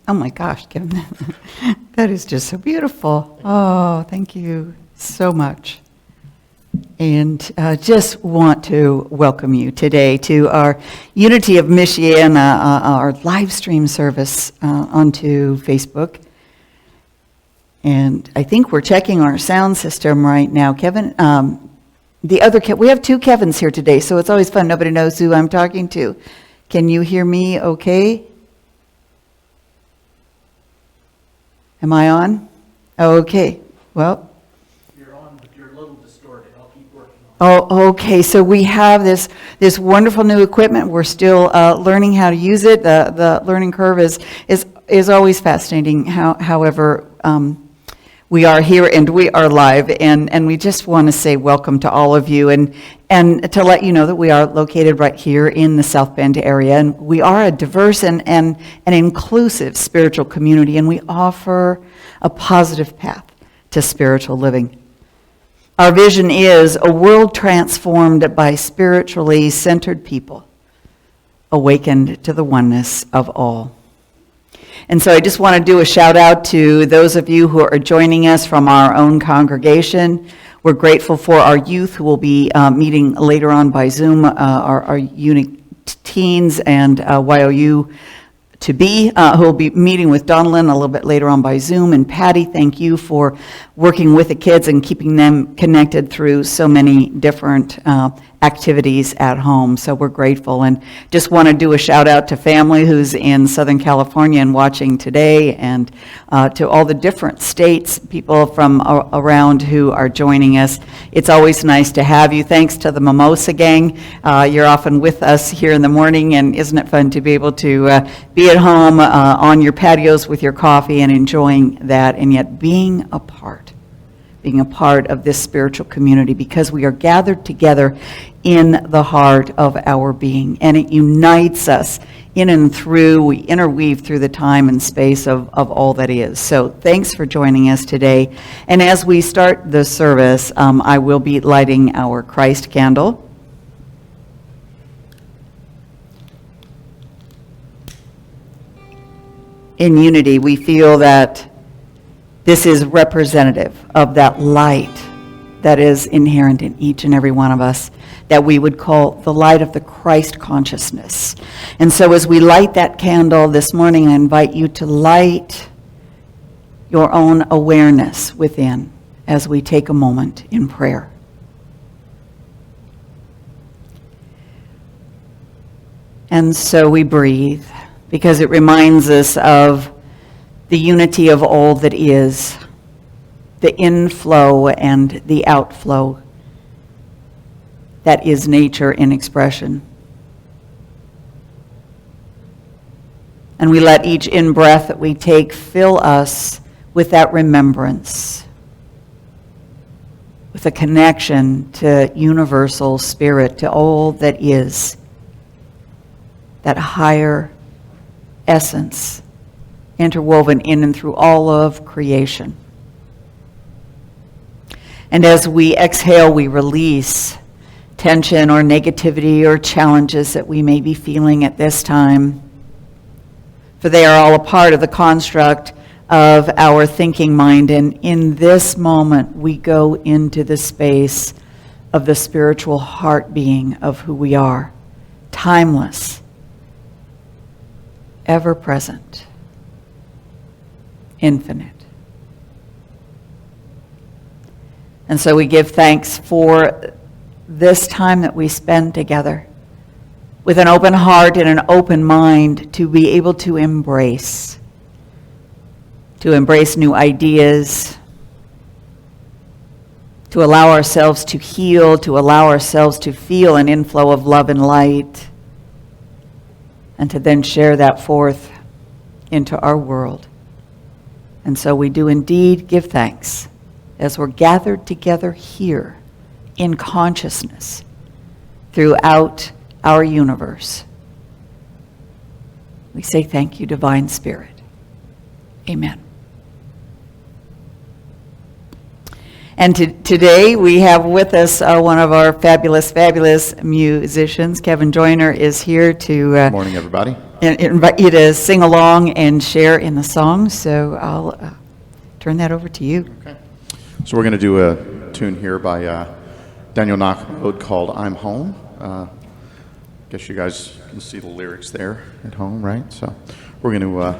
Oh my gosh, Kevin, that is just so beautiful. Oh, thank you so much. And just want to welcome you today to our Unity of Michiana, our live stream service onto Facebook. And I think we're checking our sound system right now. Kevin, we have two Kevins here today, so it's always fun. Nobody knows who I'm talking to. Can you hear me okay? Am I on? Okay. Well. You're on, but you're a little distorted. I'll keep working on it. Oh, okay. So we have this wonderful new equipment. We're still learning how to use it. The learning curve is always fascinating. However, we are here and we are live, and we just want to say welcome to all of you and to let you know that we are located right here in the South Bend area, and we are a diverse and an inclusive spiritual community, and we offer a positive path to spiritual living. Our vision is a world transformed by spiritually centered people, awakened to the oneness of all. And so I just want to do a shout out to those of you who are joining us from our own congregation. We're grateful for our youth who will be meeting later on by Zoom, our unique teens and YOU to be, who will be meeting with Donalyn a little bit later on by Zoom. And Patty, thank you for working with the kids and keeping them connected through so many different activities at home. So we're grateful, and just want to do a shout out to family who's in Southern California and watching today, and to all the different states, people from around who are joining us. It's always nice to have you. Thanks to the Mimosa Gang. You're often with us here in the morning, and isn't it fun to be able to be at home on your patios with your coffee and enjoying that, and yet being a part of this spiritual community, because we are gathered together in the heart of our being, and it unites us in and through, we interweave through the time and space of all that is. So thanks for joining us today. And as we start the service, I will be lighting our Christ candle. In unity, we feel that this is representative of that light that is inherent in each and every one of us, that we would call the light of the Christ consciousness. And so as we light that candle this morning, I invite you to light your own awareness within as we take a moment in prayer. And so we breathe, because it reminds us of the unity of all that is, the inflow and the outflow that is nature in expression. And we let each in-breath that we take fill us with that remembrance, with a connection to universal spirit, to all that is, that higher essence interwoven in and through all of creation. And as we exhale, we release tension or negativity or challenges that we may be feeling at this time, for they are all a part of the construct of our thinking mind. And in this moment, we go into the space of the spiritual heart being of who we are, timeless, ever present, infinite. And so we give thanks for this time that we spend together with an open heart and an open mind to be able to embrace new ideas, to allow ourselves to heal, to allow ourselves to feel an inflow of love and light, and to then share that forth into our world. And so we do indeed give thanks as we're gathered together here in consciousness throughout our universe. We say thank you, Divine Spirit. Amen. And today we have with us one of our fabulous musicians. Kevin Joyner is here to Good morning, everybody. Invite you to sing along and share in the song. So I'll turn that over to you. Okay. So we're going to do a tune here by Daniel Nachmode called "I'm Home." Guess you guys can see the lyrics there at home, right? So we're going to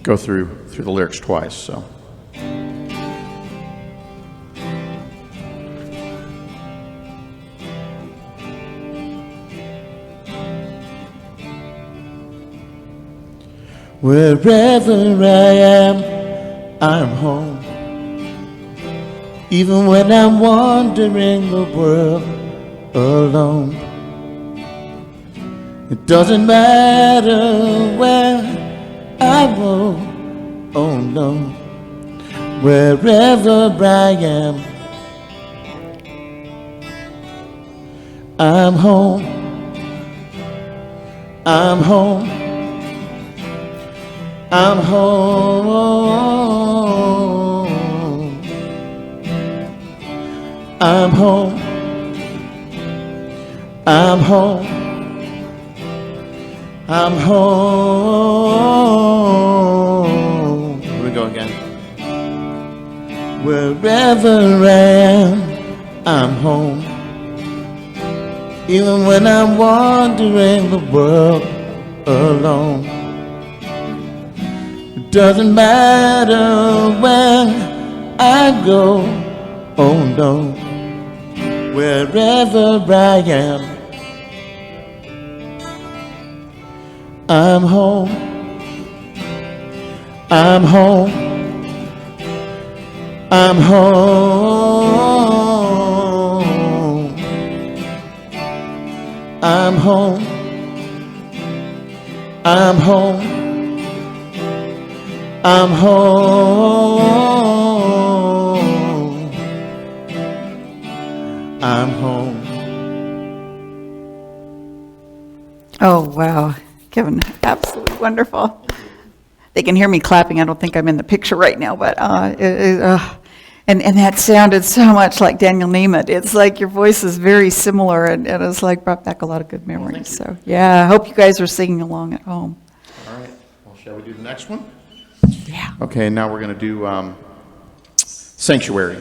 go through the lyrics twice. So. Wherever I am, I'm home. Even when I'm wandering the world alone, it doesn't matter where I go, oh no. Wherever I am, I'm home. I'm home. I'm home. I'm home. I'm home. I'm home. Here we go again. Wherever I am, I'm home. Even when I'm wandering the world alone. Doesn't matter where I go, oh no. Wherever I am, I'm home. I'm home. I'm home. I'm home. I'm home. I'm home. I'm home. Oh, wow. Kevin, absolutely wonderful. They can hear me clapping. I don't think I'm in the picture right now, but and that sounded so much like Daniel Nemeth. It's like your voice is very similar, and it's like brought back a lot of good memories. So, yeah, I hope you guys are singing along at home. All right. Well, shall we do the next one? Yeah. Okay, now we're going to do Sanctuary.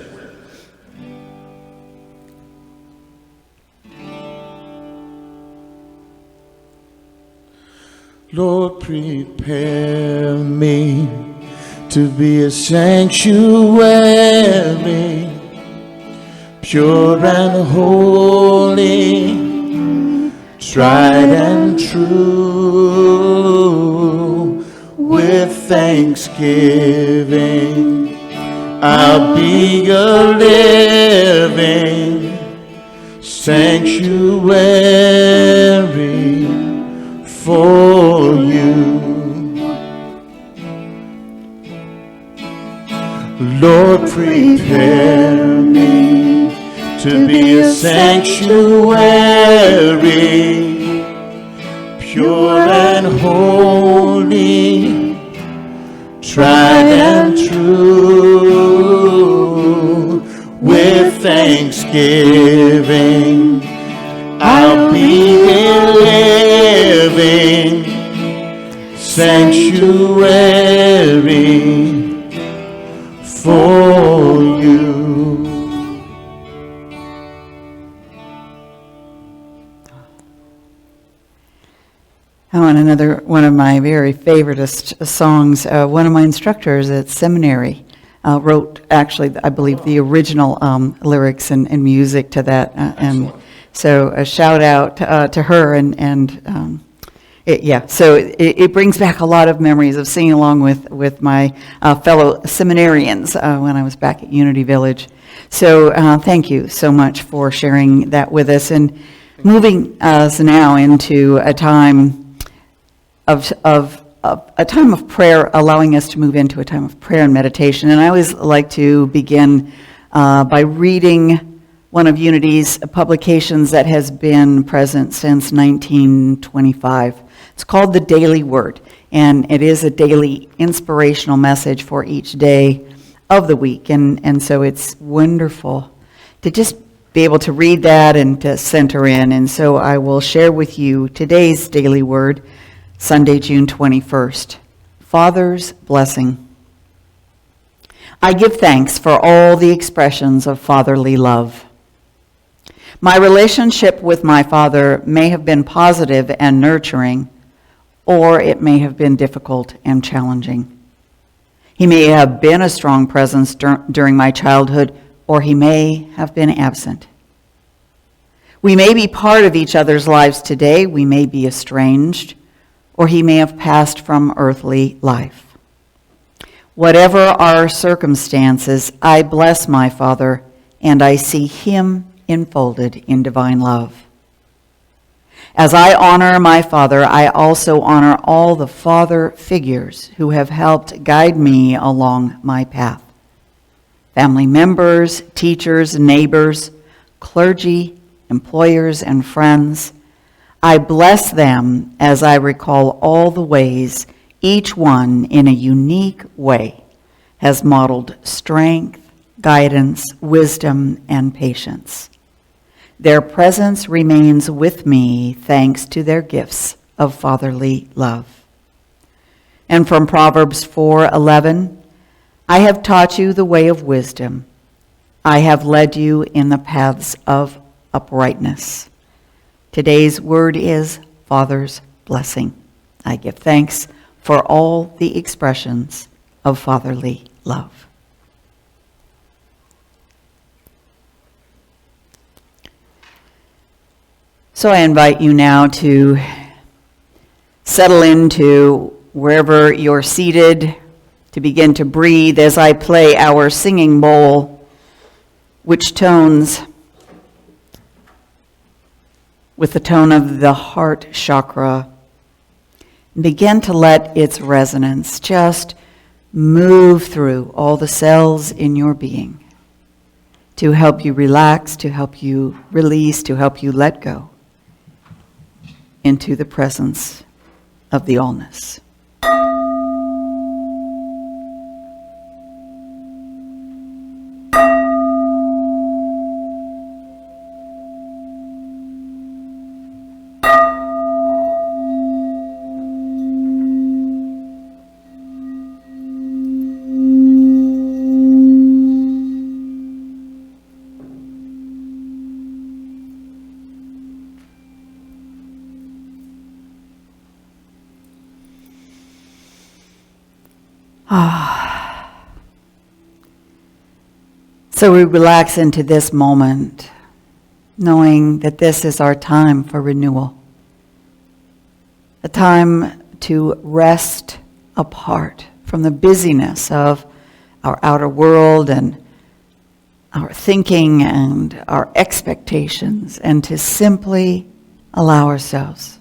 Lord, prepare me to be a sanctuary, pure and holy, tried and true. With thanksgiving, I'll be a living sanctuary for you. Lord, prepare me to be a sanctuary, pure and holy, tried and true. With thanksgiving, I'll be a living sanctuary for you. Oh, and another one of my very favoriteest songs, one of my instructors at seminary wrote, actually, I believe, the original lyrics and music to that. And so a shout out to her. So it brings back a lot of memories of singing along with my fellow seminarians when I was back at Unity Village. So thank you so much for sharing that with us, and moving us now into a time of a time of prayer, allowing us to move into a time of prayer and meditation. And I always like to begin by reading one of Unity's publications that has been present since 1925. It's called The Daily Word, and it is a daily inspirational message for each day of the week. And so it's wonderful to just be able to read that and to center in. And so I will share with you today's daily word, Sunday, June 21st, Father's Blessing. I give thanks for all the expressions of fatherly love. My relationship with my father may have been positive and nurturing, or it may have been difficult and challenging. He may have been a strong presence during my childhood, or he may have been absent. We may be part of each other's lives today. We may be estranged, or he may have passed from earthly life. Whatever our circumstances, I bless my Father, and I see him enfolded in divine love. As I honor my Father, I also honor all the father figures who have helped guide me along my path. Family members, teachers, neighbors, clergy, employers, and friends. I bless them as I recall all the ways each one in a unique way has modeled strength, guidance, wisdom, and patience. Their presence remains with me thanks to their gifts of fatherly love. And from Proverbs 4:11, I have taught you the way of wisdom. I have led you in the paths of uprightness. Today's word is Father's Blessing. I give thanks for all the expressions of fatherly love. So I invite you now to settle into wherever you're seated, to begin to breathe as I play our singing bowl, which tones with the tone of the heart chakra. Begin to let its resonance just move through all the cells in your being to help you relax, to help you release, to help you let go into the presence of the allness. So we relax into this moment, knowing that this is our time for renewal. a time to rest apart from the busyness of our outer world and our thinking and our expectations, and to simply allow ourselves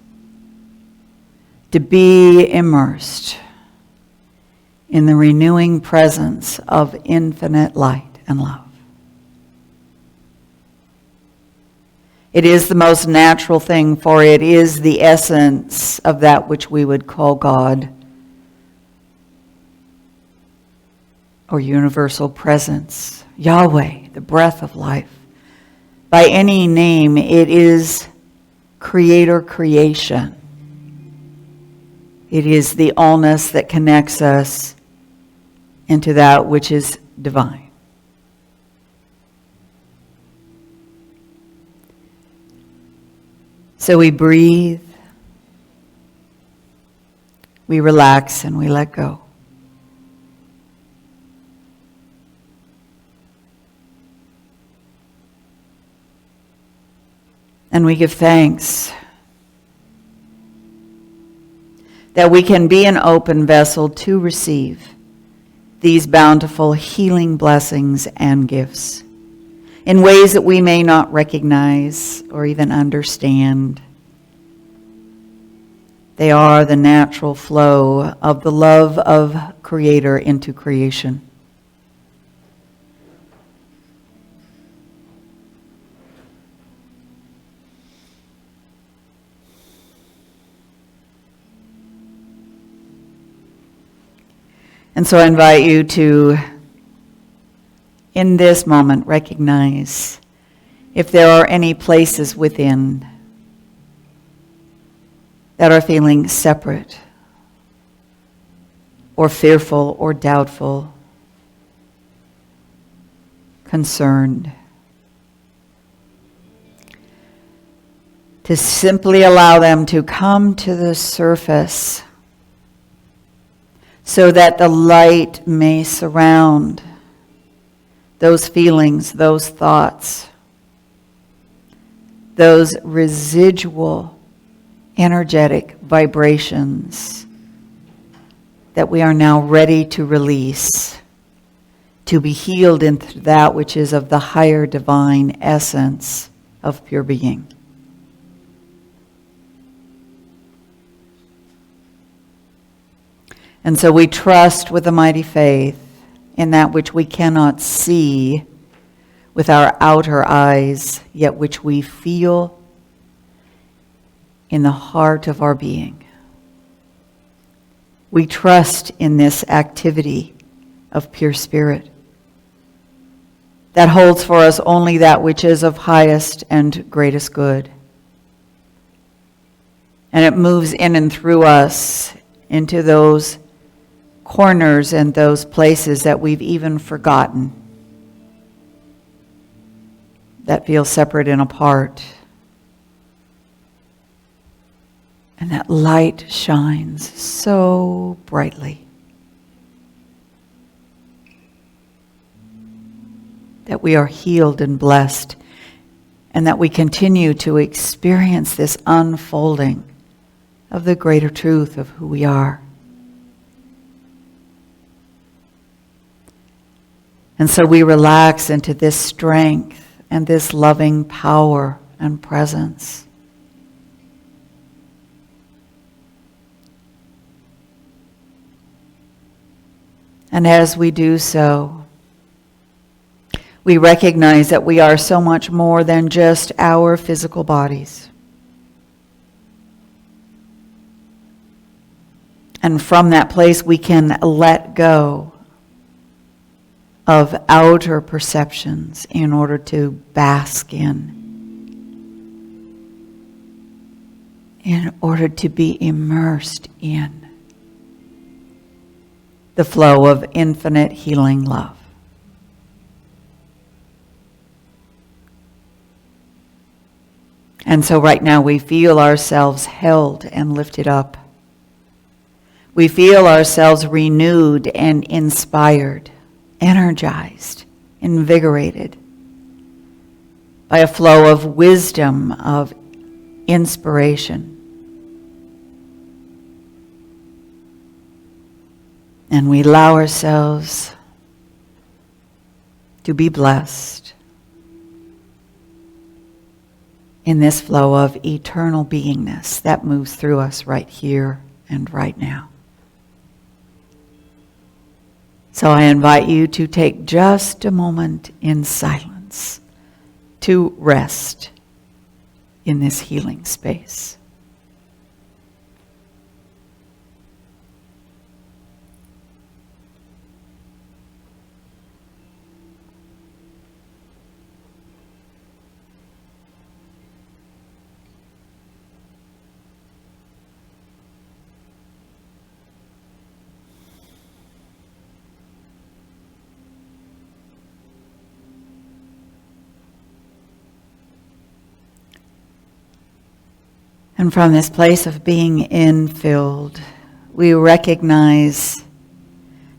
to be immersed in the renewing presence of infinite light and love. It is the most natural thing, for it is the essence of that which we would call God, or universal presence, Yahweh, the breath of life. By any name, it is creator creation. It is the allness that connects us into that which is divine. So we breathe, we relax, and we let go. And we give thanks that we can be an open vessel to receive these bountiful healing blessings and gifts in ways that we may not recognize or even understand. They are the natural flow of the love of Creator into creation. And so I invite you to, in this moment, recognize if there are any places within that are feeling separate or fearful or doubtful, concerned. To simply allow them to come to the surface so that the light may surround those feelings, those thoughts, those residual energetic vibrations that we are now ready to release, to be healed into that which is of the higher divine essence of pure being. And so we trust with a mighty faith in that which we cannot see with our outer eyes, yet which we feel in the heart of our being. We trust in this activity of pure spirit that holds for us only that which is of highest and greatest good. And it moves in and through us into those corners and those places that we've even forgotten, that feel separate and apart. And that light shines so brightly that we are healed and blessed, and that we continue to experience this unfolding of the greater truth of who we are. And so we relax into this strength and this loving power and presence. And as we do so, we recognize that we are so much more than just our physical bodies. And from that place, we can let go of outer perceptions in order to bask in order to be immersed in the flow of infinite healing love. And so right now we feel ourselves held and lifted up. We feel ourselves renewed and inspired, energized, invigorated by a flow of wisdom, of inspiration, And we allow ourselves to be blessed in this flow of eternal beingness that moves through us right here and right now. So I invite you to take just a moment in silence to rest in this healing space. And from this place of being infilled, we recognize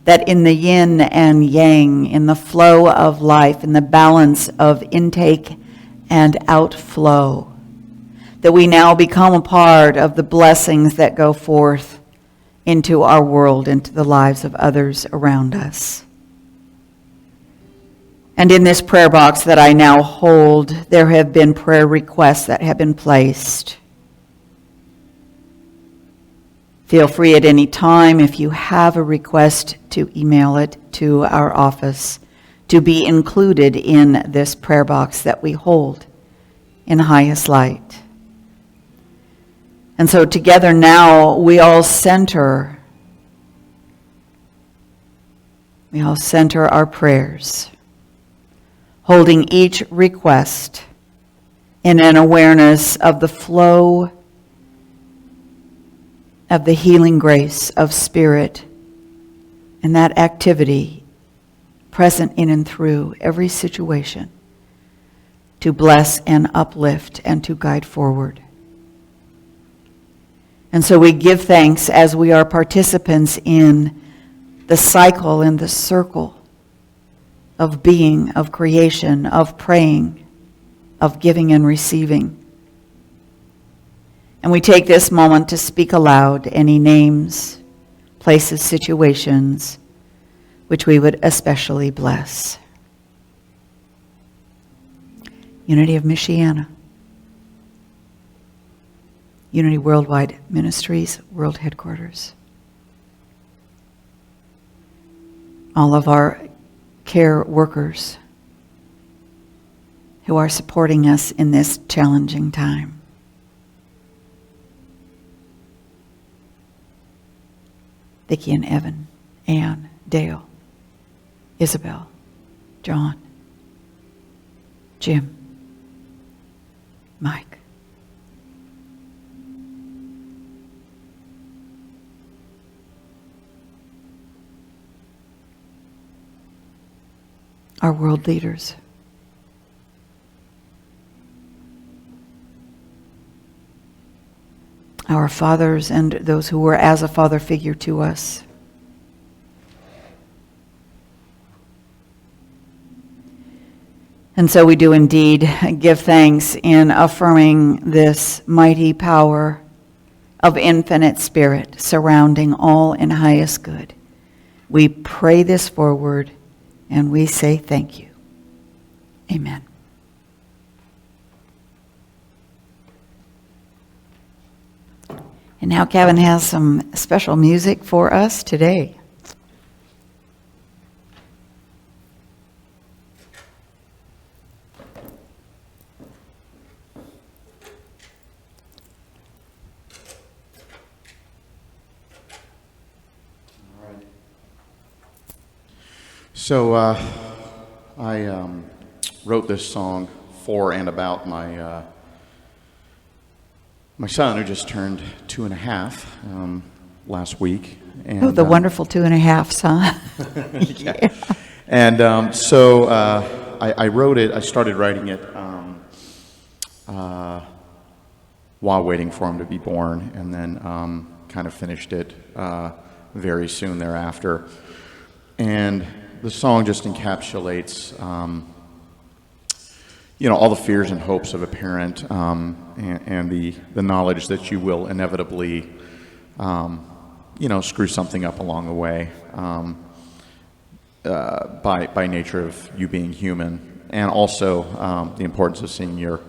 that in the yin and yang, in the flow of life, in the balance of intake and outflow, that we now become a part of the blessings that go forth into our world, into the lives of others around us. And in this prayer box that I now hold, there have been prayer requests that have been placed. Feel free at any time, if you have a request, to email it to our office to be included in this prayer box that we hold in highest light. And so together now we all center our prayers, holding each request in an awareness of the flow of the healing grace of Spirit and that activity present in and through every situation to bless and uplift and to guide forward. And so we give thanks as we are participants in the cycle and the circle of being, of creation, of praying, of giving and receiving. And we take this moment to speak aloud any names, places, situations which we would especially bless. Unity of Michiana. Unity Worldwide Ministries, World Headquarters. All of our care workers who are supporting us in this challenging time. Vicki and Evan, Ann, Dale, Isabel, John, Jim, Mike. Our world leaders. Our fathers and those who were as a father figure to us. And so we do indeed give thanks in affirming this mighty power of infinite spirit surrounding all in highest good. We pray this forward and we say thank you. Amen. And now Kevin has some special music for us today. So I wrote this song for and about my son, who just turned 2.5 last week. And, the wonderful 2.5, huh? Yeah. And so I wrote it. I started writing it while waiting for him to be born, and then kind of finished it very soon thereafter. And the song just encapsulates, all the fears and hopes of a parent, and the knowledge that you will inevitably screw something up along the way, by nature of you being human, and also the importance of seeing your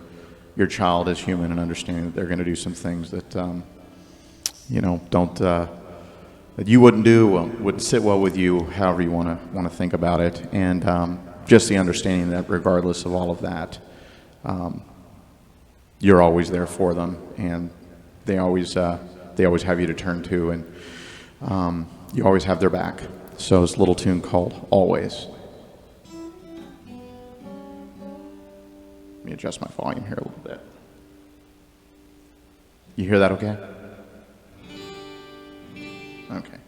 child as human and understanding that they're going to do some things that don't that you wouldn't do, wouldn't sit well with you, however you want to think about it, and just the understanding that regardless of all of that, you're always there for them, and they always have you to turn to, and you always have their back. So it's a little tune called Always. Let me adjust my volume here a little bit. You hear that okay? Okay.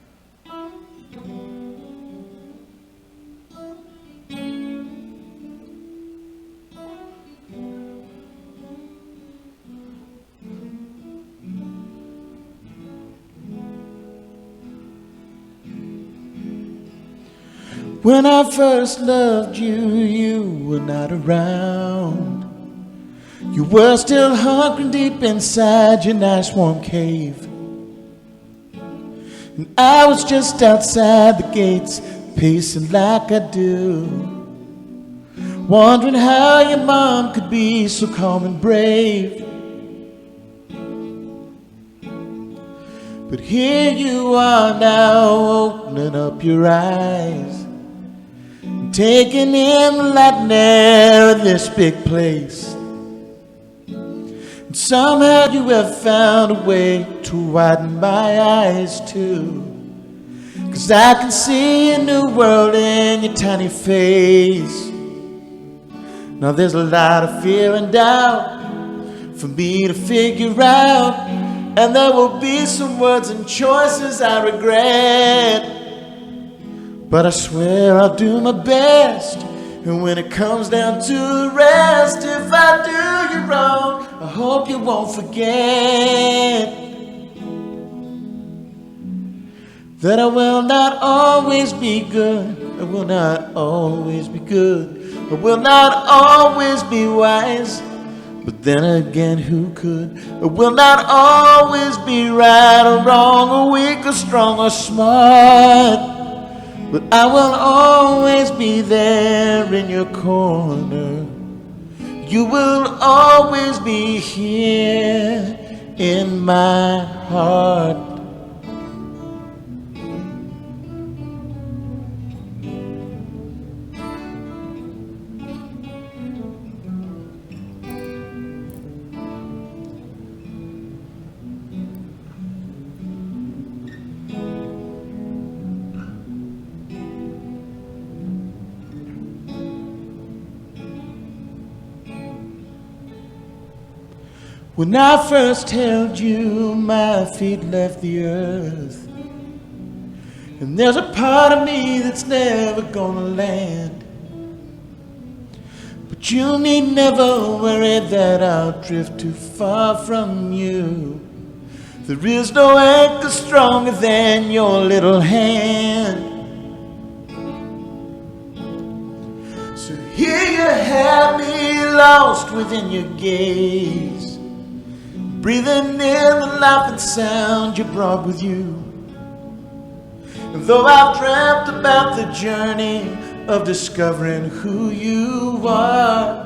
When I first loved you, you were not around. You were still hunkering deep inside your nice warm cave. And I was just outside the gates, pacing like I do, wondering how your mom could be so calm and brave. But here you are now, opening up your eyes, taking in the light and air of this big place. And somehow you have found a way to widen my eyes too, 'cause I can see a new world in your tiny face. Now there's a lot of fear and doubt for me to figure out, and there will be some words and choices I regret. But I swear I'll do my best, and when it comes down to the rest, if I do you wrong, I hope you won't forget that I will not always be good. I will not always be good. I will not always be wise, but then again, who could? I will not always be right or wrong, or weak or strong or smart, but I will always be there in your corner. You will always be here in my heart. When I first held you, my feet left the earth, and there's a part of me that's never gonna land. But you need never worry that I'll drift too far from you. There is no anchor stronger than your little hand. So here you have me lost within your gaze, breathing in the life and sound you brought with you. And though I've dreamt about the journey of discovering who you are,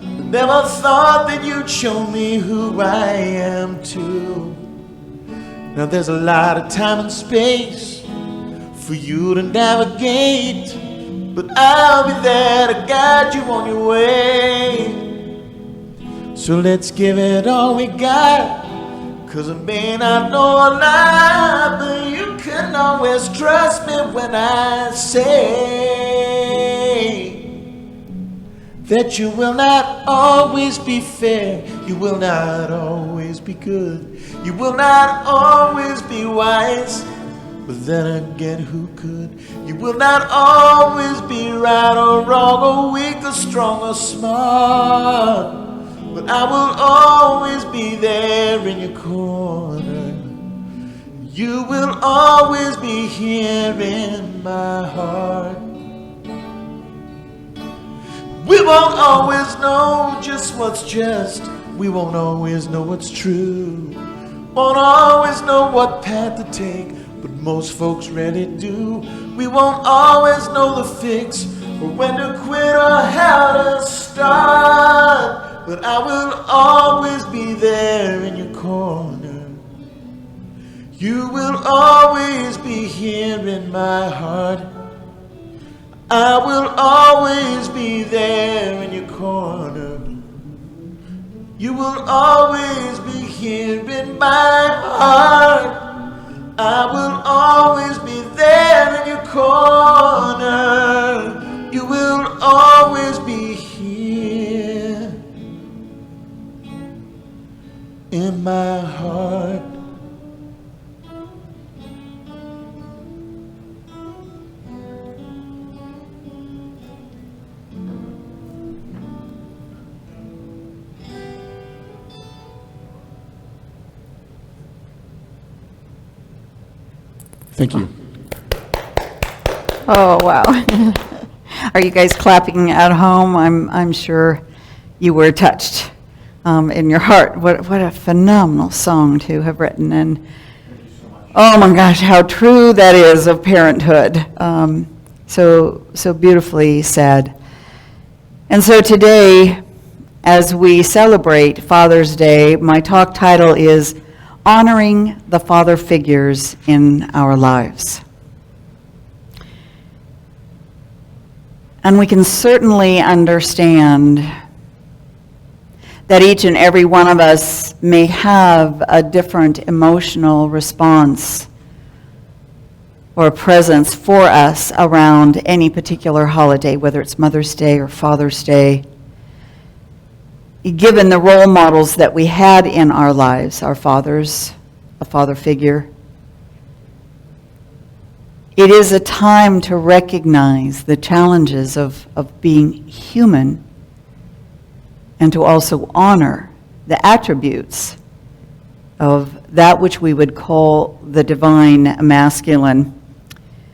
I never thought that you'd show me who I am too. Now there's a lot of time and space for you to navigate, but I'll be there to guide you on your way. So let's give it all we got, 'cause I may not know a lot, but you can always trust me when I say that you will not always be fair, you will not always be good, you will not always be wise, but then again, who could? You will not always be right or wrong, or weak or strong or smart, but I will always be there in your corner. You will always be here in my heart. We won't always know just what's just. We won't always know what's true. Won't always know what path to take. but most folks rarely do. We won't always know the fix, or when to quit or how to start, but I will always be there in your corner. You will always be here in my heart. I will always be there in your corner. You will always be here in my heart. I will always be there in your corner. You will always be here in my heart. Thank you. Oh, wow. Are you guys clapping at home? I'm sure you were touched in your heart. What a phenomenal song to have written. And oh my gosh, how true that is of parenthood. So beautifully said. And so today, as we celebrate Father's Day, my talk title is Honoring the Father Figures in Our Lives. And we can certainly understand that each and every one of us may have a different emotional response or presence for us around any particular holiday, whether it's Mother's Day or Father's Day. Given the role models that we had in our lives, our fathers, a father figure, it is a time to recognize the challenges of being human and to also honor the attributes of that which we would call the divine masculine.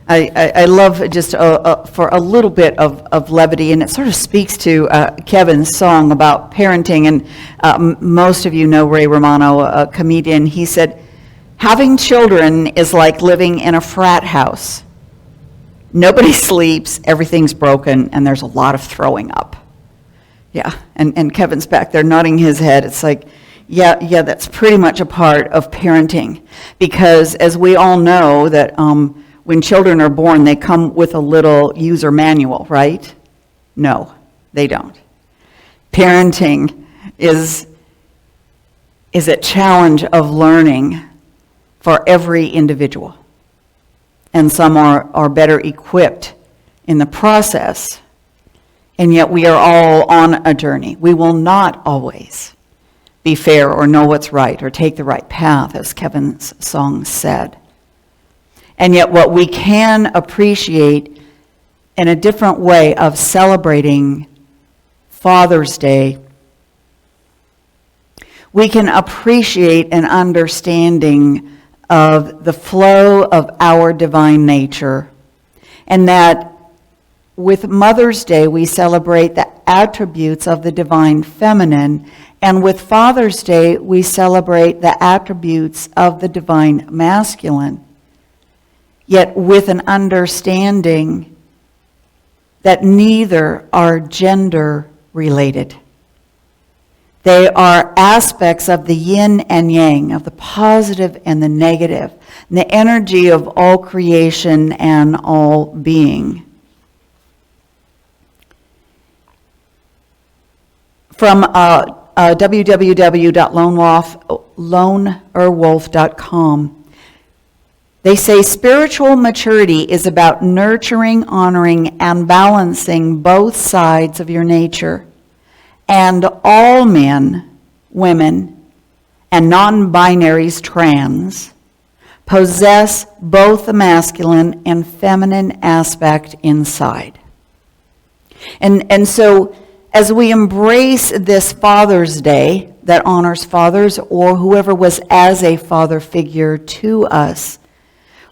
I love just for a little bit of levity, and it sort of speaks to Kevin's song about parenting, and most of you know Ray Romano, a comedian. He said, having children is like living in a frat house. Nobody sleeps, everything's broken, and there's a lot of throwing up. Yeah, and Kevin's back there nodding his head. It's like, yeah, that's pretty much a part of parenting, because as we all know that when children are born, they come with a little user manual, right? No, they don't. Parenting is a challenge of learning for every individual. And some are better equipped in the process, and yet we are all on a journey. We will not always be fair or know what's right or take the right path, as Kevin's song said. And yet what we can appreciate in a different way of celebrating Father's Day, we can appreciate an understanding of the flow of our divine nature, and that with Mother's Day we celebrate the attributes of the divine feminine, and with Father's Day we celebrate the attributes of the divine masculine. Yet with an understanding that neither are gender related. They are aspects of the yin and yang, of the positive and the negative, and the energy of all creation and all being. From www.lonerwolf.com, they say spiritual maturity is about nurturing, honoring, and balancing both sides of your nature. And all men, women, and non-binaries, trans, possess both the masculine and feminine aspect inside. And so as we embrace this Father's Day that honors fathers or whoever was as a father figure to us,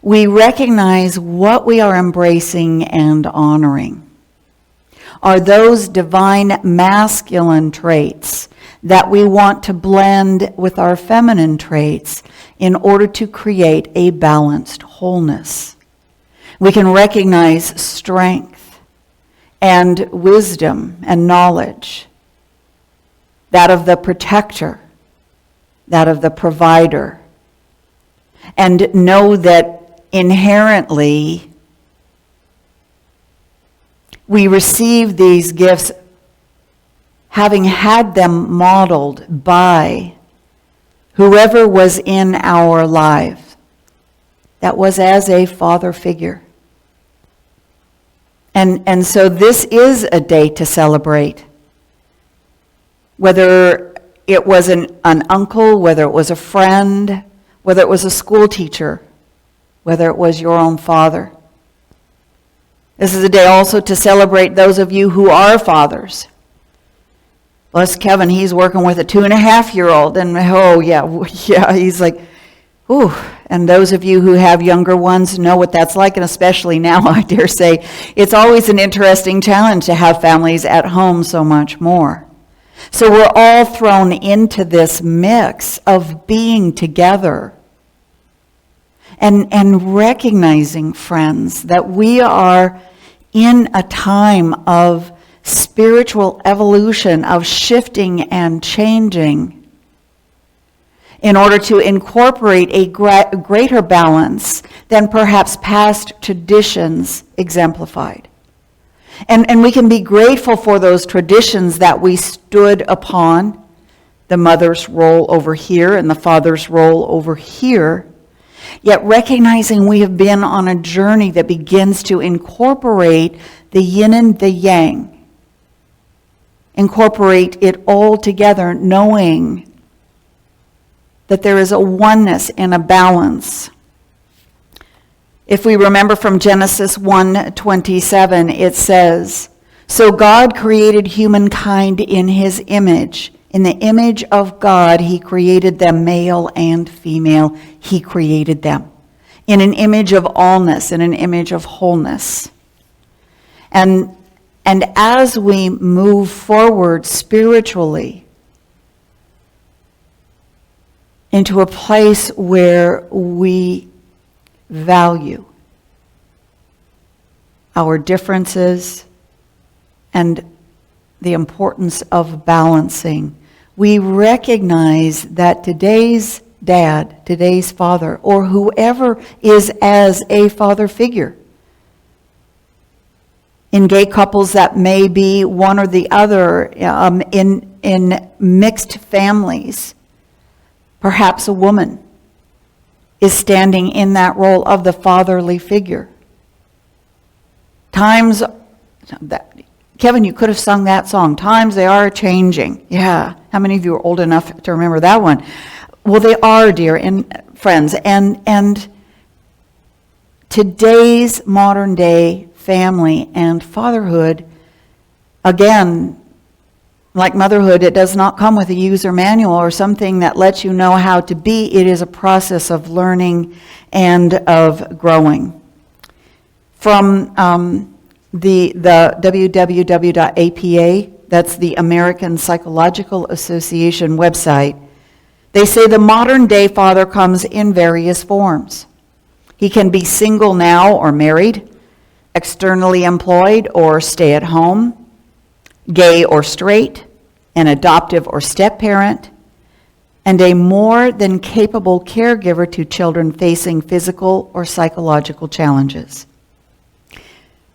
we recognize what we are embracing and honoring are those divine masculine traits that we want to blend with our feminine traits in order to create a balanced wholeness. We can recognize strength and wisdom and knowledge, that of the protector, that of the provider, and know that inherently we receive these gifts having had them modeled by whoever was in our lives that was as a father figure. And so this is a day to celebrate. Whether it was an uncle, whether it was a friend, whether it was a school teacher, whether it was your own father. This is a day also to celebrate those of you who are fathers. Bless Kevin, he's working with a 2.5-year-old, and oh yeah, he's like, ooh. And those of you who have younger ones know what that's like, and especially now, I dare say, it's always an interesting challenge to have families at home so much more. So we're all thrown into this mix of being together and recognizing, friends, that we are in a time of spiritual evolution, of shifting and changing, in order to incorporate a greater balance than perhaps past traditions exemplified. And we can be grateful for those traditions that we stood upon, the mother's role over here and the father's role over here, yet recognizing we have been on a journey that begins to incorporate the yin and the yang, incorporate it all together, knowing that there is a oneness and a balance. If we remember from Genesis 1:27, it says, "So God created humankind in his image. In the image of God, he created them, male and female. He created them in an image of allness, in an image of wholeness." And as we move forward spiritually into a place where we value our differences and the importance of balancing, we recognize that today's dad, today's father, or whoever is as a father figure, in gay couples that may be one or the other, in mixed families, perhaps a woman is standing in that role of the fatherly figure. Times, Kevin, you could have sung that song. Times they are changing. Yeah. How many of you are old enough to remember that one? Well, they are, dear and friends. And today's modern day family and fatherhood, again, like motherhood, it does not come with a user manual or something that lets you know how to be. It is a process of learning and of growing. From the www.apa, that's the American Psychological Association website, they say the modern day father comes in various forms. He can be single now or married, externally employed or stay at home, gay or straight, an adoptive or step-parent, and a more than capable caregiver to children facing physical or psychological challenges.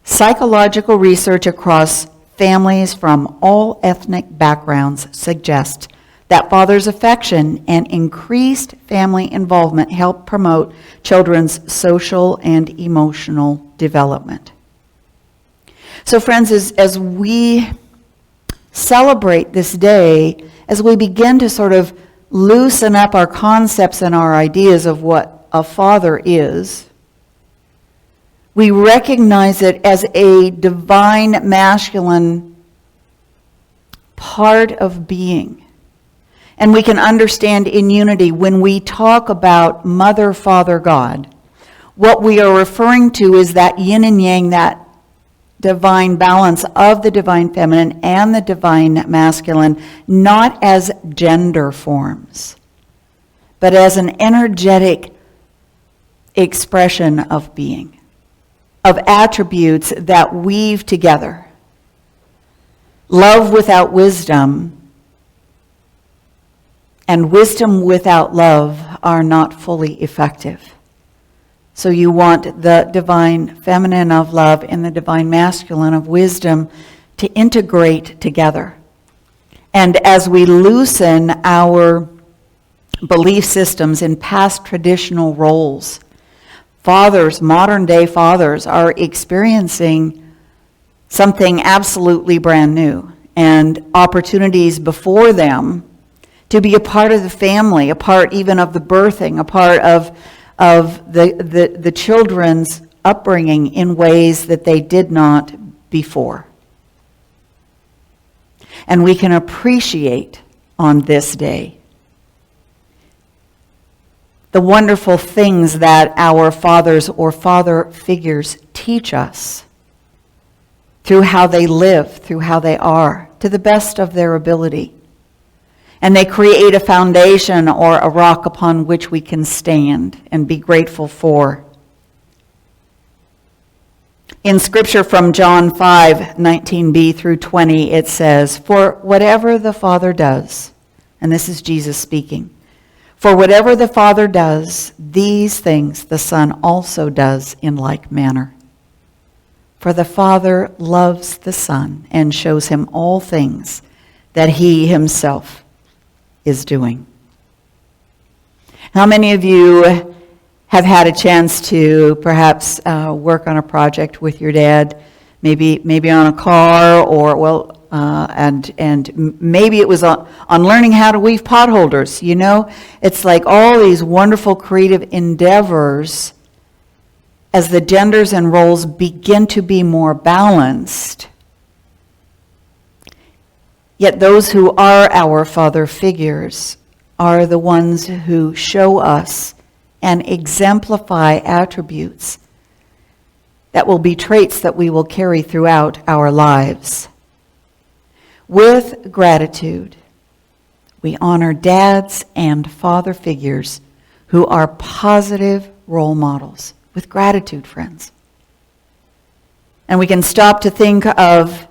Psychological research across families from all ethnic backgrounds suggests that father's affection and increased family involvement help promote children's social and emotional development. So friends, as we celebrate this day, as we begin to sort of loosen up our concepts and our ideas of what a father is, we recognize it as a divine masculine part of being. And we can understand in unity when we talk about Mother, Father, God, what we are referring to is that yin and yang, that divine balance of the divine feminine and the divine masculine, not as gender forms, but as an energetic expression of being, of attributes that weave together. Love without wisdom and wisdom without love are not fully effective. So you want the divine feminine of love and the divine masculine of wisdom to integrate together. And as we loosen our belief systems in past traditional roles, fathers, modern day fathers, are experiencing something absolutely brand new, and opportunities before them to be a part of the family, a part even of the birthing, a part of the children's upbringing in ways that they did not before. And we can appreciate on this day the wonderful things that our fathers or father figures teach us through how they live, through how they are, to the best of their ability. And they create a foundation or a rock upon which we can stand and be grateful for. In Scripture from John 5:19b through 20, it says, "For whatever the Father does," and this is Jesus speaking, "for whatever the Father does, these things the Son also does in like manner. For the Father loves the Son and shows him all things that he himself is doing." How many of you have had a chance to perhaps work on a project with your dad, maybe on a car, or and maybe it was on learning how to weave potholders? You know, it's like all these wonderful creative endeavors as the genders and roles begin to be more balanced. Yet those who are our father figures are the ones who show us and exemplify attributes that will be traits that we will carry throughout our lives. With gratitude, we honor dads and father figures who are positive role models. With gratitude, friends. And we can stop to think of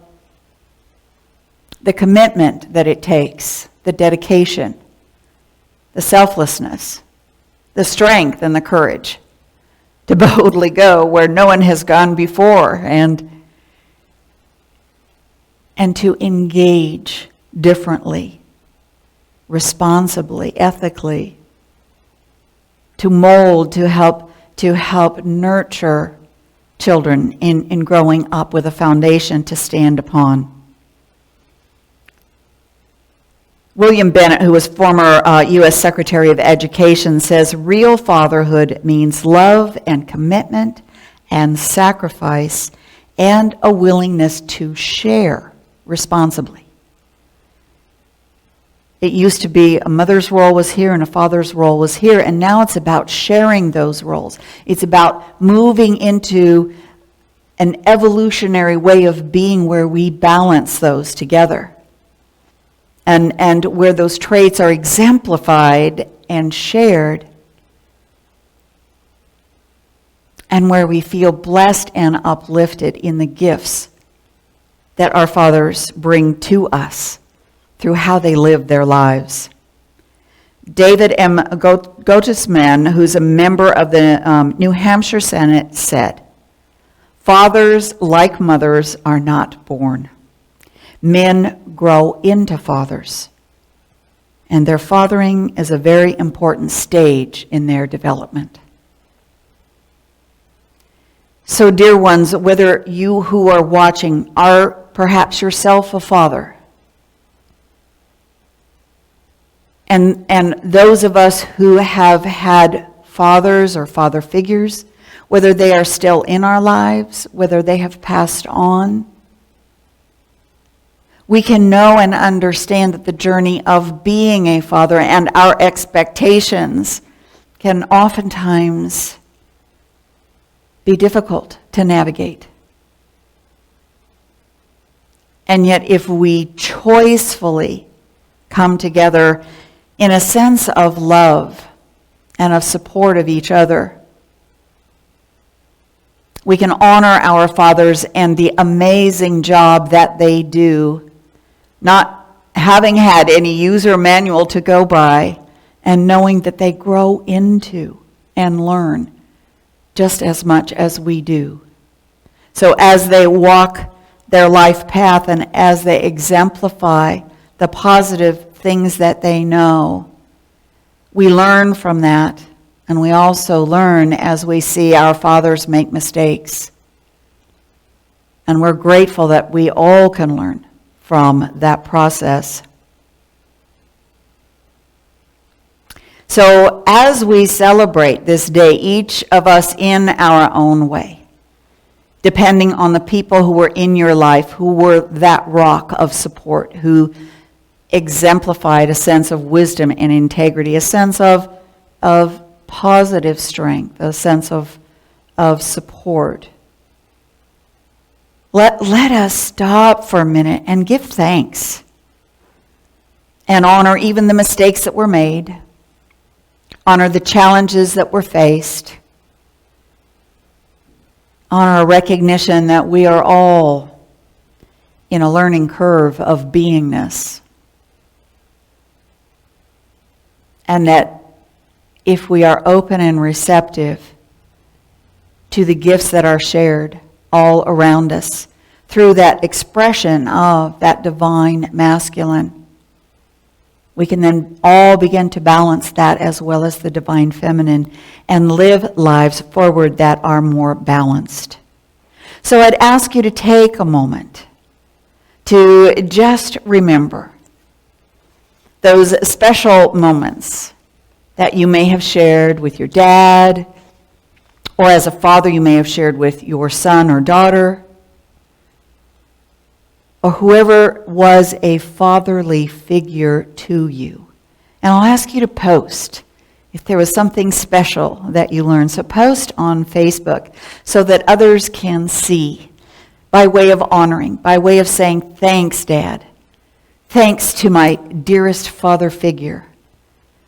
the commitment that it takes, the dedication, the selflessness, the strength and the courage to boldly go where no one has gone before, and to engage differently, responsibly, ethically, to mold, to help nurture children in growing up with a foundation to stand upon. William Bennett, who was former U.S. Secretary of Education, says real fatherhood means love and commitment and sacrifice and a willingness to share responsibly. It used to be a mother's role was here and a father's role was here, and now it's about sharing those roles. It's about moving into an evolutionary way of being where we balance those together. And where those traits are exemplified and shared, and where we feel blessed and uplifted in the gifts that our fathers bring to us through how they live their lives. David M. Gottesman, who's a member of the New Hampshire Senate, said, "Fathers, like mothers, are not born. Men grow into fathers, and their fathering is a very important stage in their development." So, dear ones, whether you who are watching are perhaps yourself a father, and those of us who have had fathers or father figures, whether they are still in our lives, whether they have passed on, we can know and understand that the journey of being a father and our expectations can oftentimes be difficult to navigate. And yet, if we choicefully come together in a sense of love and of support of each other. We can honor our fathers and the amazing job that they do, not having had any user manual to go by, and knowing that they grow into and learn just as much as we do. So as they walk their life path and as they exemplify the positive things that they know, we learn from that, and we also learn as we see our fathers make mistakes. And we're grateful that we all can learn from that process. So as we celebrate this day, each of us in our own way, depending on the people who were in your life, who were that rock of support, who exemplified a sense of wisdom and integrity, a sense of positive strength, a sense of support. Let us stop for a minute and give thanks and honor even the mistakes that were made, honor the challenges that were faced, honor a recognition that we are all in a learning curve of beingness. And that if we are open and receptive to the gifts that are shared all around us through that expression of that divine masculine, we can then all begin to balance that as well as the divine feminine and live lives forward that are more balanced. So I'd ask you to take a moment to just remember those special moments that you may have shared with your dad, or as a father you may have shared with your son or daughter, or whoever was a fatherly figure to you. And I'll ask you to post if there was something special that you learned. So post on Facebook so that others can see, by way of honoring, by way of saying, thanks, Dad. Thanks to my dearest father figure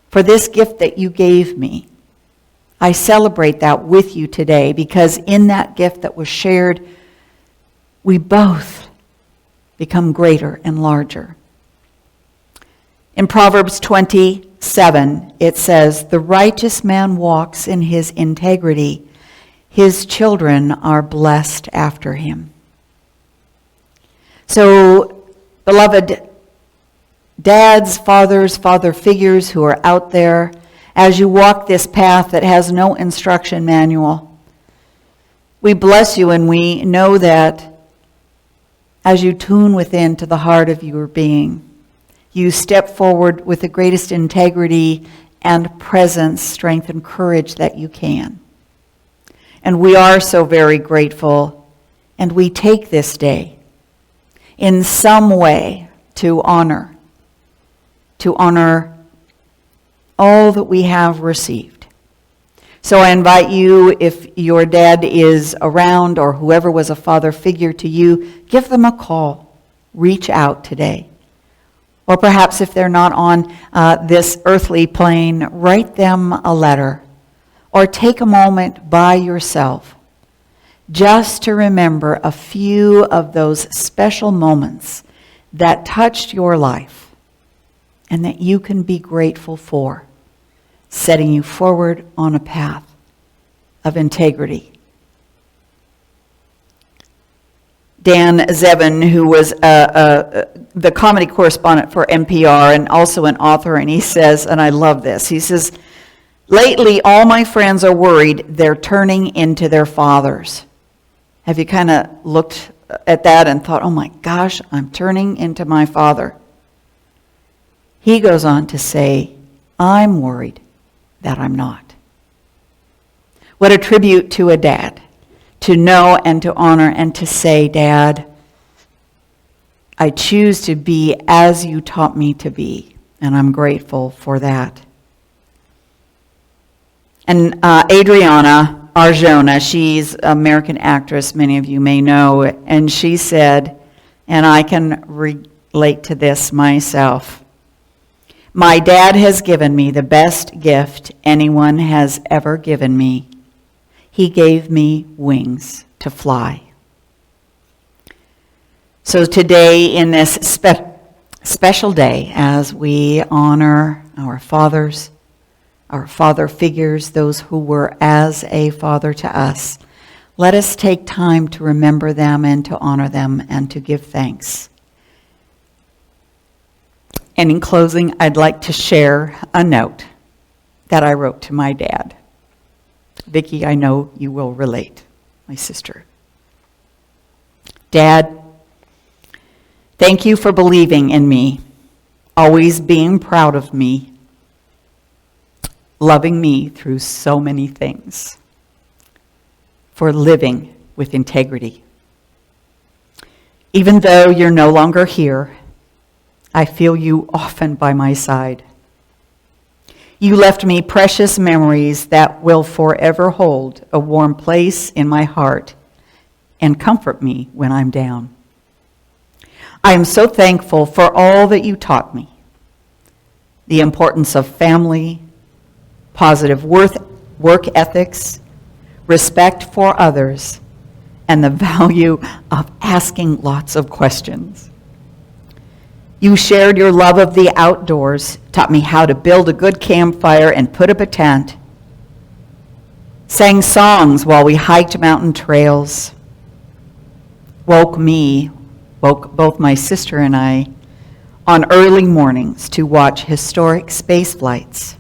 for this gift that you gave me. I celebrate that with you today because in that gift that was shared, we both become greater and larger. In Proverbs 27, it says, "The righteous man walks in his integrity. His children are blessed after him." So, beloved dads, fathers, father figures who are out there, as you walk this path that has no instruction manual, we bless you and we know that as you tune within to the heart of your being, you step forward with the greatest integrity and presence, strength, and courage that you can. And we are so very grateful, and we take this day in some way to honor all that we have received. So I invite you, if your dad is around or whoever was a father figure to you, give them a call. Reach out today. Or perhaps if they're not on this earthly plane, write them a letter. Or take a moment by yourself just to remember a few of those special moments that touched your life and that you can be grateful for, setting you forward on a path of integrity. Dan Zevin, who was the comedy correspondent for NPR and also an author, and he says, and I love this, he says, "Lately, all my friends are worried they're turning into their fathers." Have you kind of looked at that and thought, oh my gosh, I'm turning into my father? He goes on to say, I'm worried that I'm not. What a tribute to a dad, to know and to honor and to say, Dad, I choose to be as you taught me to be, and I'm grateful for that. And Adriana Arjona, she's an American actress, many of you may know, and she said, and I can relate to this myself, My dad has given me the best gift anyone has ever given me. He gave me wings to fly. So today, in this special day, as we honor our fathers, our father figures, those who were as a father to us, let us take time to remember them and to honor them and to give thanks. And in closing, I'd like to share a note that I wrote to my dad. Vicki, I know you will relate, my sister. Dad, thank you for believing in me, always being proud of me, loving me through so many things, for living with integrity. Even though you're no longer here, I feel you often by my side. You left me precious memories that will forever hold a warm place in my heart and comfort me when I'm down. I am so thankful for all that you taught me. The importance of family, positive work ethics, respect for others, and the value of asking lots of questions. You shared your love of the outdoors, taught me how to build a good campfire and put up a tent, sang songs while we hiked mountain trails, woke both my sister and I on early mornings to watch historic space flights,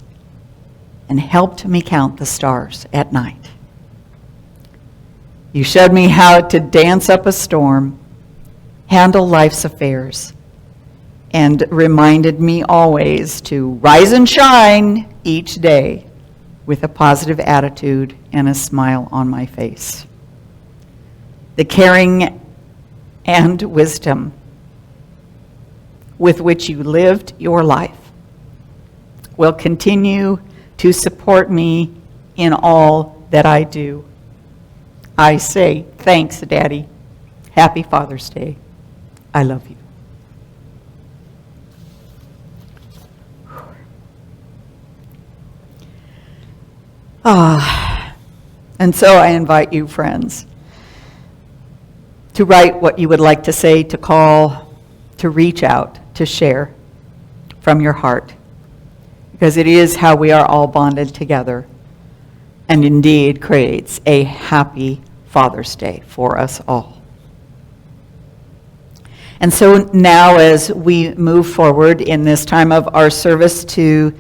and helped me count the stars at night. You showed me how to dance up a storm, handle life's affairs, and reminded me always to rise and shine each day with a positive attitude and a smile on my face. The caring and wisdom with which you lived your life will continue to support me in all that I do. I say thanks, Daddy. Happy Father's Day. I love you. And so I invite you, friends, to write what you would like to say, to call, to reach out, to share from your heart, because it is how we are all bonded together, and indeed creates a happy Father's Day for us all. And so now, as we move forward in this time of our service to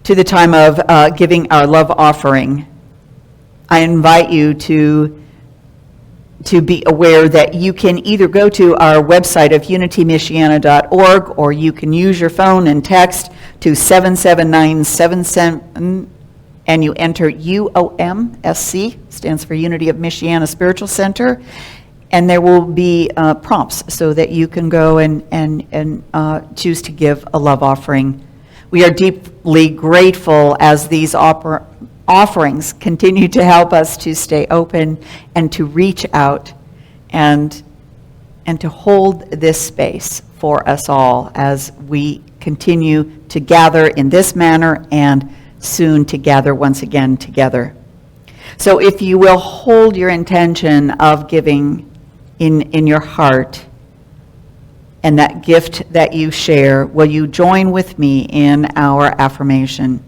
the time of giving our love offering, I invite you to be aware that you can either go to our website of unitymichiana.org, or you can use your phone and text to 77977, and you enter UOMSC, stands for Unity of Michiana Spiritual Center, and there will be prompts so that you can go and choose to give a love offering. We are deeply grateful as these offerings continue to help us to stay open and to reach out and to hold this space for us all as we continue to gather in this manner and soon to gather once again together. So if you will hold your intention of giving in your heart, and that gift that you share, will you join with me in our affirmation?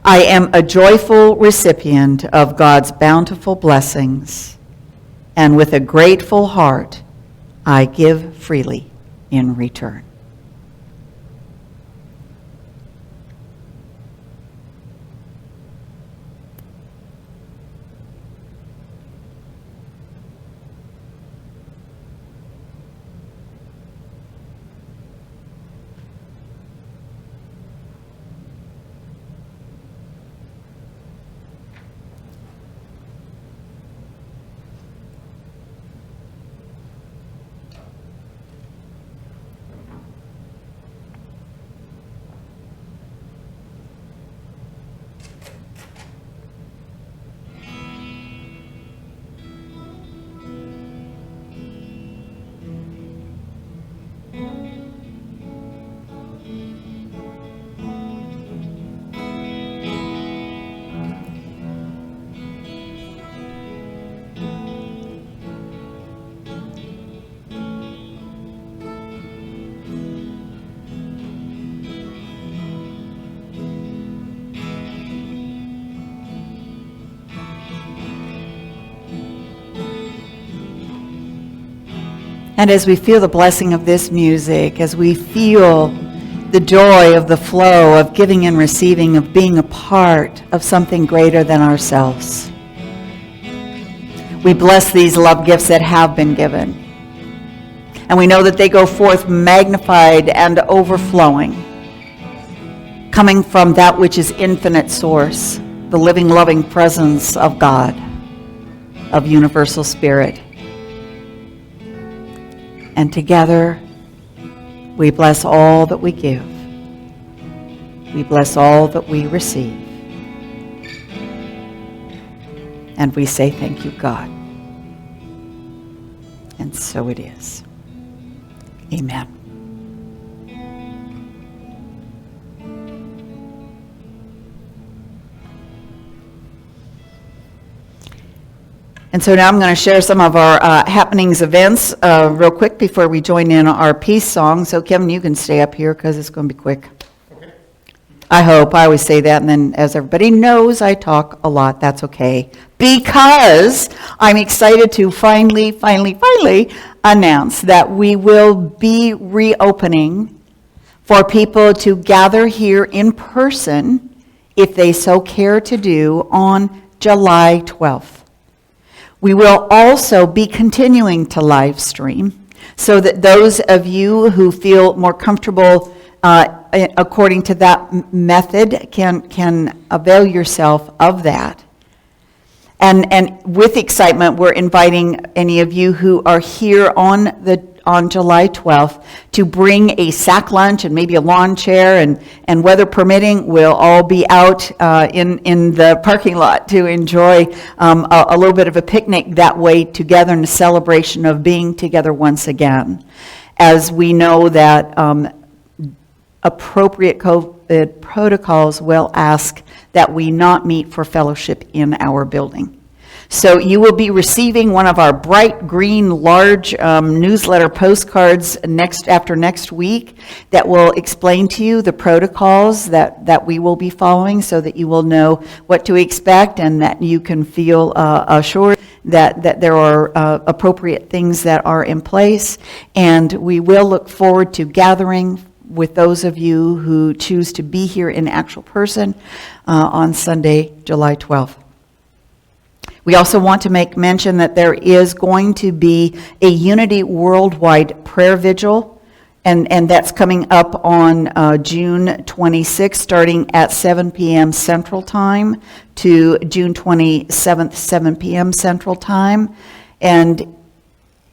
I am a joyful recipient of God's bountiful blessings, and with a grateful heart, I give freely in return. And as we feel the blessing of this music, as we feel the joy of the flow of giving and receiving, of being a part of something greater than ourselves, we bless these love gifts that have been given. And we know that they go forth magnified and overflowing, coming from that which is infinite source, the living, loving presence of God, of universal spirit. And together, we bless all that we give. We bless all that we receive. And we say, thank you, God. And so it is. Amen. And so now I'm going to share some of our happenings, events, real quick before we join in our peace song. So Kevin, you can stay up here because it's going to be quick. Okay. I hope. I always say that, and then as everybody knows, I talk a lot. That's okay. Because I'm excited to finally announce that we will be reopening for people to gather here in person, if they so care to do, on July 12th. We will also be continuing to live stream so that those of you who feel more comfortable according to that method can avail yourself of that. And with excitement, we're inviting any of you who are here on July 12th to bring a sack lunch and maybe a lawn chair, and weather permitting, we'll all be out in the parking lot to enjoy a little bit of a picnic that way together in a celebration of being together once again. As we know that appropriate COVID protocols will ask that we not meet for fellowship in our building. So you will be receiving one of our bright green large newsletter postcards after next week that will explain to you the protocols that we will be following, so that you will know what to expect and that you can feel assured that there are appropriate things that are in place. And we will look forward to gathering with those of you who choose to be here in actual person on Sunday, July 12th. We also want to make mention that there is going to be a Unity Worldwide Prayer Vigil, and that's coming up on June 26th, starting at 7 p.m. Central Time to June 27th, 7 p.m. Central Time. And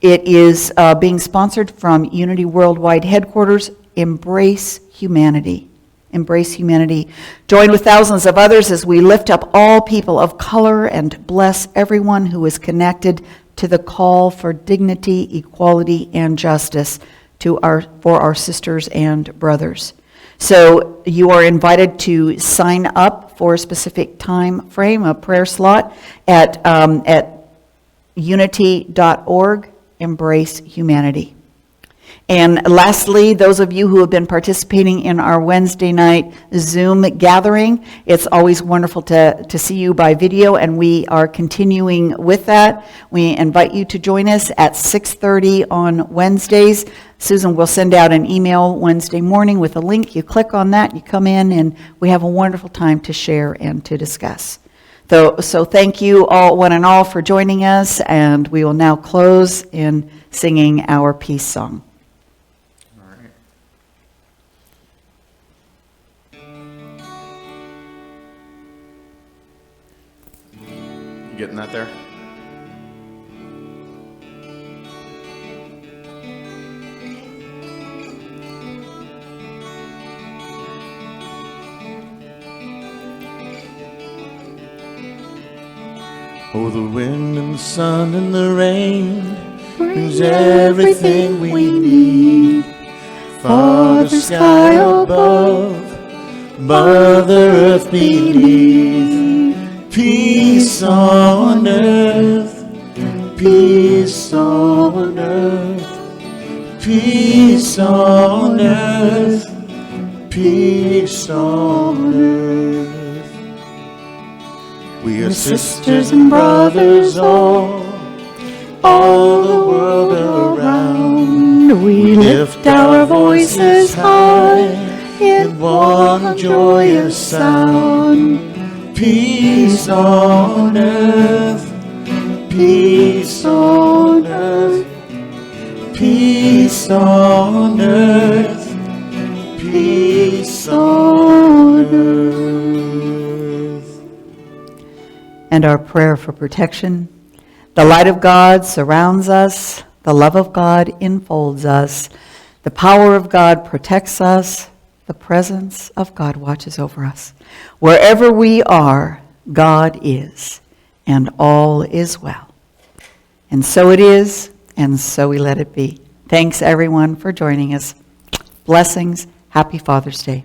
it is being sponsored from Unity Worldwide Headquarters, Embrace Humanity. Embrace Humanity. Join with thousands of others as we lift up all people of color and bless everyone who is connected to the call for dignity, equality, and justice for our sisters and brothers. So you are invited to sign up for a specific time frame, a prayer slot at unity.org, Embrace Humanity. And lastly, those of you who have been participating in our Wednesday night Zoom gathering, it's always wonderful to see you by video, and we are continuing with that. We invite you to join us at 6:30 on Wednesdays. Susan will send out an email Wednesday morning with a link. You click on that, you come in, and we have a wonderful time to share and to discuss. So thank you all, one and all, for joining us, and we will now close in singing our peace song. You getting that there? Oh, the wind and the sun and the rain brings everything we need. Father sky above, Mother earth beneath. Peace on earth, peace on earth, peace on earth, peace on earth. We are sisters and brothers all the world around. We lift our voices high in one joyous sound. Peace on earth, peace on earth, peace on earth, peace on earth. And our prayer for protection. The light of God surrounds us. The love of God enfolds us. The power of God protects us. The presence of God watches over us. Wherever we are, God is, and all is well. And so it is, and so we let it be. Thanks, everyone, for joining us. Blessings. Happy Father's Day.